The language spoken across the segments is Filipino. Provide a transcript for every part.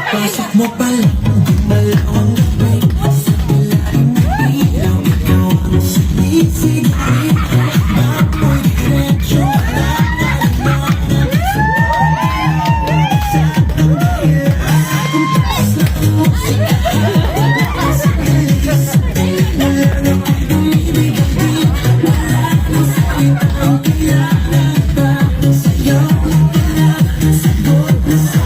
Pasok mo pala, malawang gabay sa ilalim ng ilaw. Ikaw ang sinisig, ako'y diretso na kalimangan. Sa kandila, kumpas na musika. Sa kilis, wala na ko'y umibig ang di. Wala na sa'yo ang kailangan pa. Sa'yo na pala, sagot na sa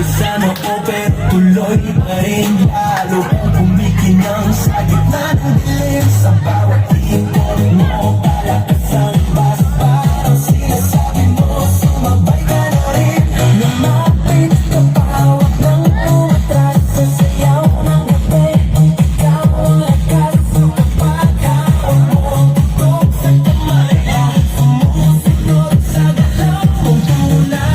sana o pero tuloy pa rin lalo kung kumikinang sa gitna ng dilim sa bawat ikot mo palakas ang bas parang sinasabi mo sumabay ka na rin lumapit kapawag ng umatras sa sayaw ng gabi ikaw ang lakas sa kapagkaon mo ang tutok sa kamay at sumusunod sa galaw mong tulad.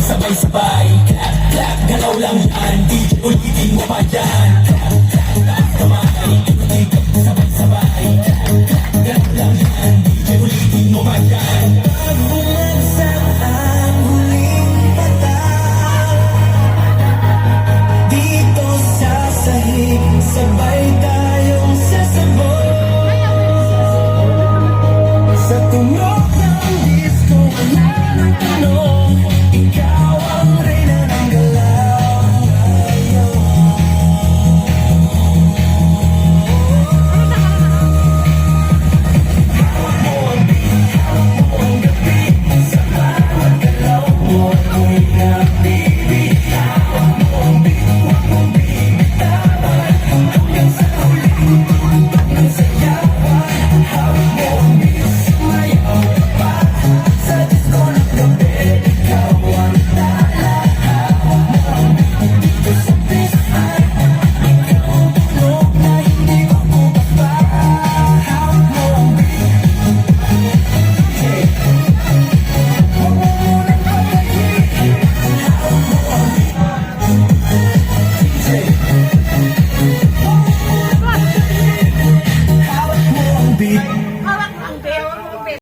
Sabay-sabay, clap, clap, galaw lang yan, DJ ulitin mo pa yan. Clap, clap, taas kamay, ikot-ikot, sabay-sabay, clap, clap, galaw lang yan, DJ ulitin mo pa yan. Pagbulagsak ang huling patak, dito sa sahig, sabay tayong sasabog. Sa tunog ng disco, wala nang tanong, ikaw